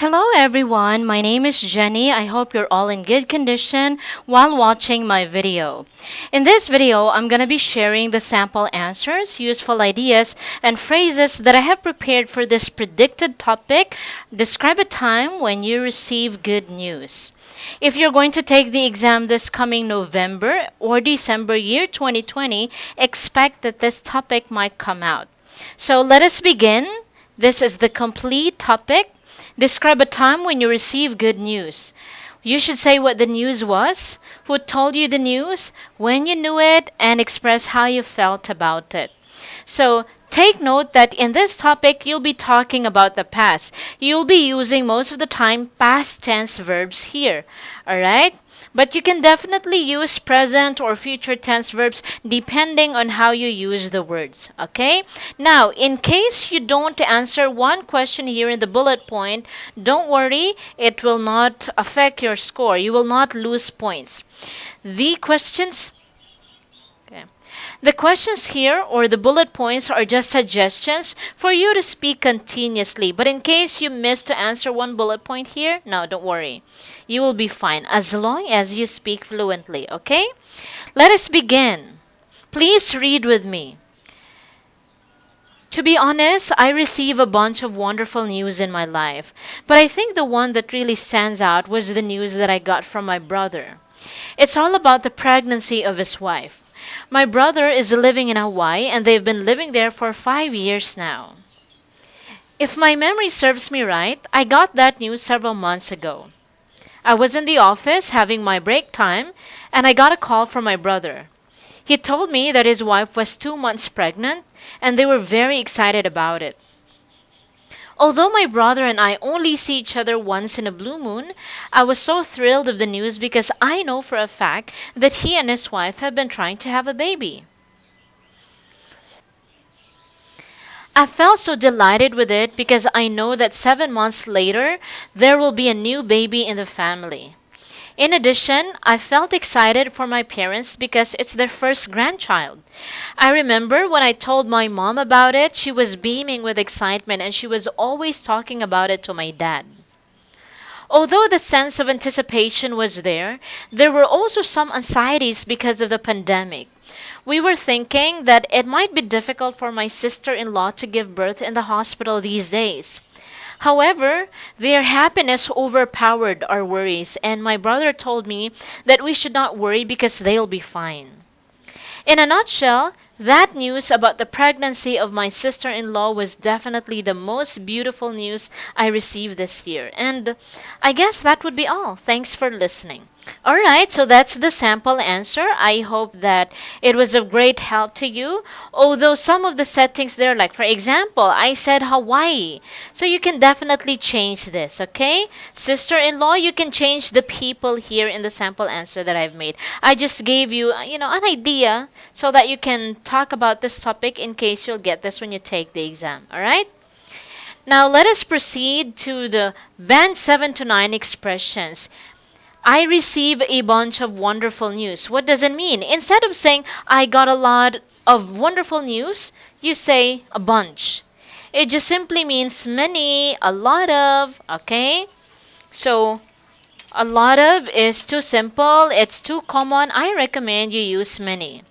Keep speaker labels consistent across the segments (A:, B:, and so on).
A: Hello everyone, my name is Jenny. I hope you're all in good condition while watching my video. In this video, I'm going to be sharing the sample answers, useful ideas, and phrases that I have prepared for this predicted topic. Describe a time when you receive good news. If you're going to take the exam this coming November or December year 2020, expect that this topic might come out. So let us begin. This is the complete topic. Describe a time when you receive good news. You should say what the news was, who told you the news, when you knew it, and express how you felt about it. So take note that in this topic, you'll be talking about the past. You'll be using most of the time past tense verbs here. Alright? But you can definitely use present or future tense verbs depending on how you use the words. Okay? Now, in case you don't answer one question here in the bullet point, don't worry, it will not affect your score. You will not lose points. The questions The questions here or the bullet points are just suggestions for you to speak continuously. But in case you miss to answer one bullet point here, no, don't worry. You will be fine as long as you speak fluently, okay? Let us begin. Please read with me. To be honest, I receive a bunch of wonderful news in my life. But I think the one that really stands out was the news that I got from my brother. It's all about the pregnancy of his wife. My brother is living in Hawaii and they've been living there for 5 years now. If my memory serves me right, I got that news several months ago. I was in the office having my break time and I got a call from my brother. He told me that his wife was 2 months pregnant and they were very excited about it. Although my brother and I only see each other once in a blue moon, I was so thrilled of the news because I know for a fact that he and his wife have been trying to have a baby. I felt so delighted with it because I know that 7 months later, there will be a new baby in the family. In addition, I felt excited for my parents because it's their first grandchild. I remember when I told my mom about it, she was beaming with excitement and she was always talking about it to my dad. Although the sense of anticipation was there were also some anxieties because of the pandemic. We were thinking that it might be difficult for my sister-in-law to give birth in the hospital these days. However, their happiness overpowered our worries, and my brother told me that we should not worry because they'll be fine. In a nutshell, that news about the pregnancy of my sister-in-law was definitely the most beautiful news I received this year. And I guess that would be all. Thanks for listening. Alright, so that's the sample answer. I hope that it was of great help to you. Although some of the settings there, like for example, I said Hawaii. So you can definitely change this, okay? Sister-in-law, you can change the people here in the sample answer that I've made. I just gave you, an idea so that you can talk about this topic in case you'll get this when you take the exam, alright? Now let us proceed to the band 7 to 9 expressions. I receive a bunch of wonderful news. What does it mean? Instead of saying, I got a lot of wonderful news, you say a bunch. It just simply means many, a lot of, okay? So, a lot of is too simple, it's too common. I recommend you use many.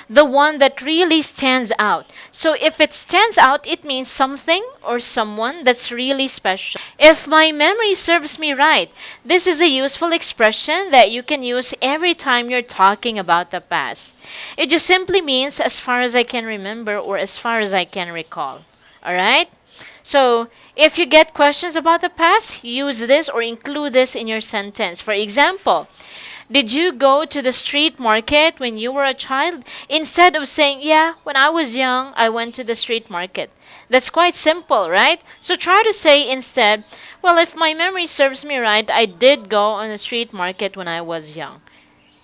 A: The one that really stands out. So if it stands out, it means something or someone that's really special. If my memory serves me right, this is a useful expression that you can use every time you're talking about the past. It just simply means as far as I can remember or as far as I can recall. Alright? So, if you get questions about the past, use this or include this in your sentence. For example, did you go to the street market when you were a child? Instead of saying, yeah, when I was young, I went to the street market. That's quite simple, right? So try to say instead, well, if my memory serves me right, I did go on the street market when I was young.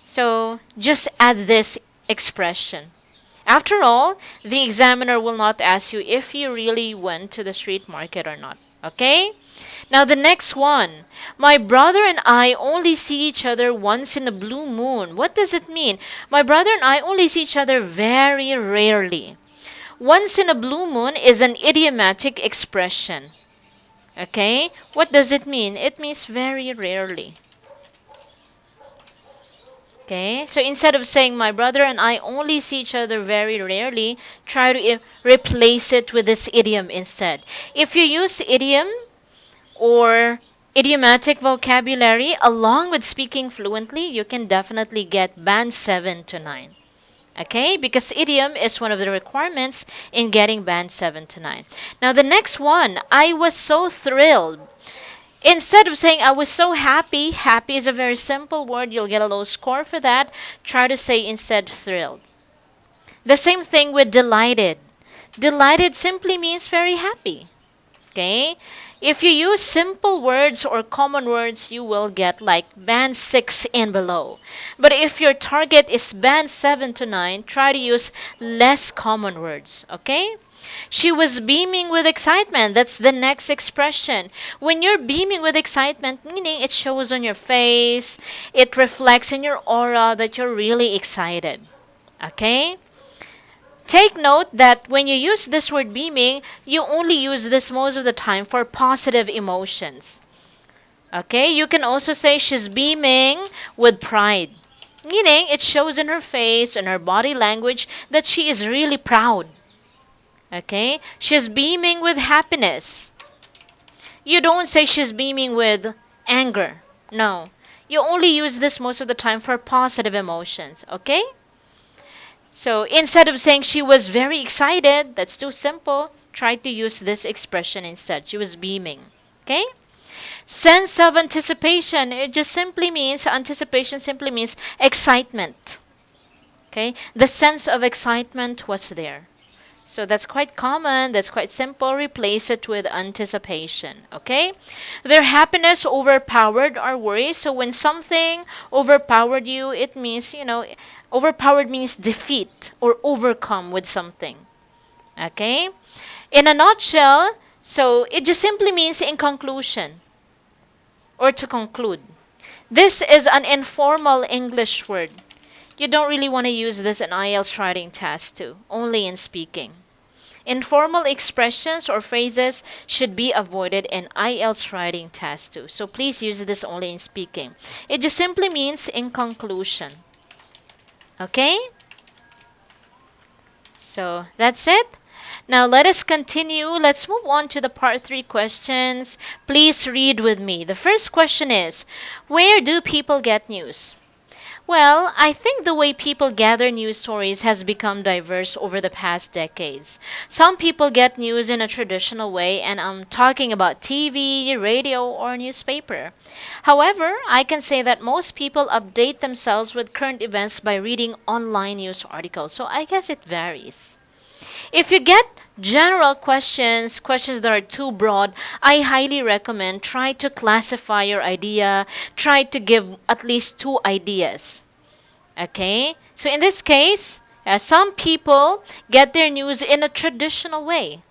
A: So just add this expression. After all, the examiner will not ask you if you really went to the street market or not. Okay? Now the next one. My brother and I only see each other once in a blue moon. What does it mean? My brother and I only see each other very rarely. Once in a blue moon is an idiomatic expression. Okay? What does it mean? It means very rarely. Okay? So instead of saying my brother and I only see each other very rarely, try to replace it with this idiom instead. If you use idiom or idiomatic vocabulary along with speaking fluently, you can definitely get band 7 to 9. Okay? Because idiom is one of the requirements in getting band 7 to 9. Now, the next one, I was so thrilled. Instead of saying I was so happy, happy is a very simple word. You'll get a low score for that. Try to say instead thrilled. The same thing with delighted. Delighted simply means very happy. Okay? If you use simple words or common words, you will get like band 6 and below. But if your target is band 7 to 9, try to use less common words. Okay? She was beaming with excitement. That's the next expression. When you're beaming with excitement, meaning it shows on your face, it reflects in your aura that you're really excited. Okay? Take note that when you use this word beaming, you only use this most of the time for positive emotions. Okay? You can also say she's beaming with pride. Meaning it shows in her face and her body language that she is really proud. Okay? She's beaming with happiness. You don't say she's beaming with anger. No. You only use this most of the time for positive emotions. Okay? So instead of saying she was very excited, that's too simple. Try to use this expression instead. She was beaming. Okay? Sense of anticipation. It just simply means, anticipation simply means excitement. Okay? The sense of excitement was there. So that's quite common, that's quite simple. Replace it with anticipation. Okay? Their happiness overpowered our worries. So when something overpowered you, it means, overpowered means defeat or overcome with something. Okay? In a nutshell, so it just simply means in conclusion or to conclude. This is an informal English word. You don't really want to use this in IELTS writing test too, only in speaking. Informal expressions or phrases should be avoided in IELTS writing test too. So please use this only in speaking. It just simply means in conclusion. Okay? So that's it. Now let us continue. Let's move on to the part 3 questions. Please read with me. The first question is, where do people get news? Well, I think the way people gather news stories has become diverse over the past decades. Some people get news in a traditional way, and I'm talking about TV, radio, or newspaper. However, I can say that most people update themselves with current events by reading online news articles, so I guess it varies. If you get general questions that are too broad, I highly recommend try to classify your idea, try to give at least 2 ideas. Okay? So in this case, some people get their news in a traditional way.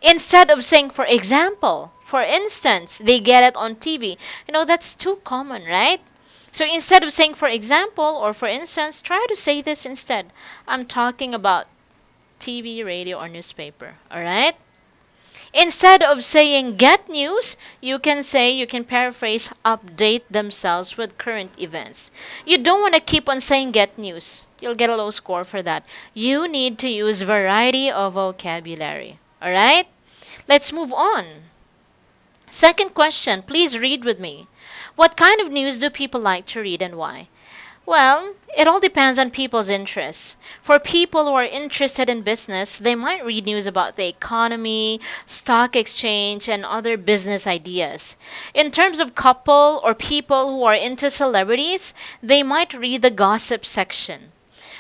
A: Instead of saying, for example, for instance, they get it on TV. That's too common, right? So instead of saying, for example, or for instance, try to say this instead. I'm talking about TV, radio, or newspaper. Alright? Instead of saying get news, you can paraphrase update themselves with current events. You don't want to keep on saying get news. You'll get a low score for that. You need to use variety of vocabulary. Alright? Let's move on. Second question, please read with me. What kind of news do people like to read and why? Well, it all depends on people's interests. For people who are interested in business, they might read news about the economy, stock exchange, and other business ideas. In terms of couple or people who are into celebrities, they might read the gossip section.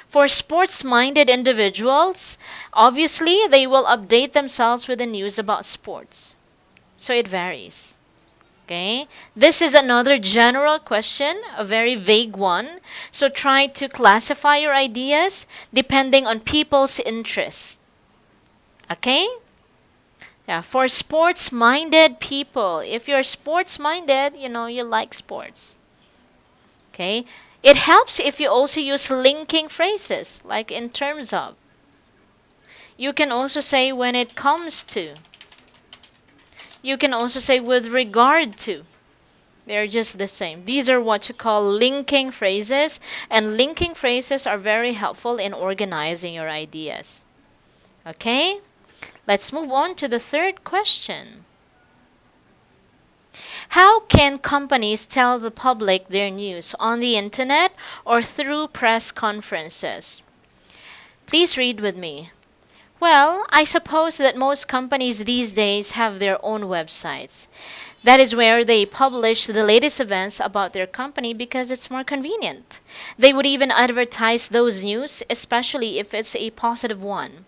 A: For sports-minded individuals, obviously, they will update themselves with the news about sports. So it varies. Okay? This is another general question, a very vague one. So try to classify your ideas depending on people's interests. Okay? Yeah, for sports-minded people, if you're sports-minded, you like sports. Okay? It helps if you also use linking phrases, like in terms of. You can also say when it comes to. You can also say with regard to. They're just the same. These are what you call linking phrases, and linking phrases are very helpful in organizing your ideas. Okay? Let's move on to the third question. How can companies tell the public their news on the internet or through press conferences? Please read with me. Well, I suppose that most companies these days have their own websites. That is where they publish the latest events about their company because it's more convenient. They would even advertise those news, especially if it's a positive one.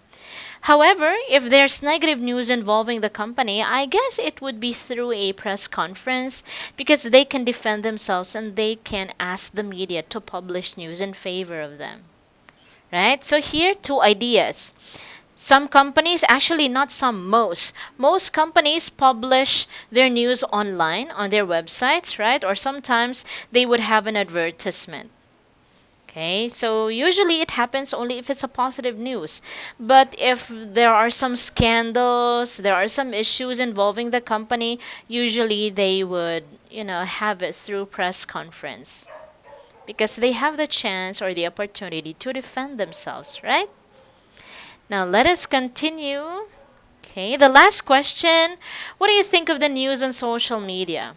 A: However, if there's negative news involving the company, I guess it would be through a press conference because they can defend themselves and they can ask the media to publish news in favor of them. Right? So here, two ideas. Some companies, actually not some, most companies publish their news online on their websites, right? Or sometimes they would have an advertisement. Okay, so usually it happens only if it's a positive news. But if there are some scandals, there are some issues involving the company, usually they would, have it through press conference because they have the chance or the opportunity to defend themselves, right? Now let us continue. Okay, the last question. What do you think of the news on social media?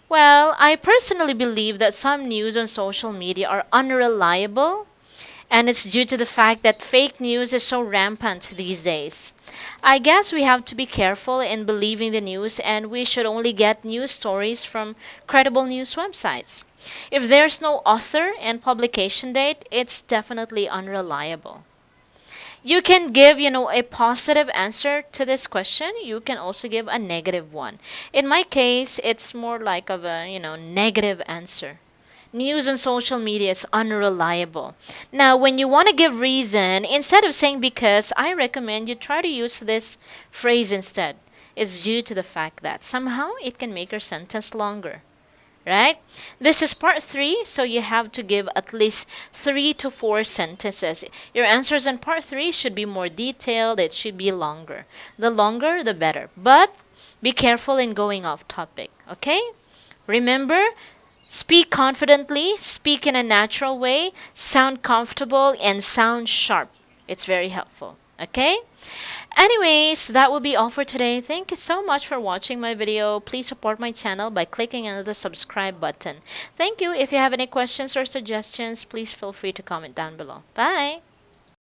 A: Well, I personally believe that some news on social media are unreliable, and it's due to the fact that fake news is so rampant these days. I guess we have to be careful in believing the news, and we should only get news stories from credible news websites. If there's no author and publication date, it's definitely unreliable. You can give, a positive answer to this question. You can also give a negative one. In my case, it's more like of a, negative answer. News on social media is unreliable. Now, when you want to give reason, instead of saying because, I recommend you try to use this phrase instead. It's due to the fact that somehow it can make your sentence longer. Right? This is part 3, so you have to give at least 3 to 4 sentences. Your answers in part 3 should be more detailed, it should be longer. The longer, the better. But be careful in going off topic, okay? Remember, speak confidently, speak in a natural way, sound comfortable, and sound sharp. It's very helpful, okay? Anyways, that will be all for today. Thank you so much for watching my video. Please support my channel by clicking on the subscribe button. Thank you. If you have any questions or suggestions, please feel free to comment down below. Bye!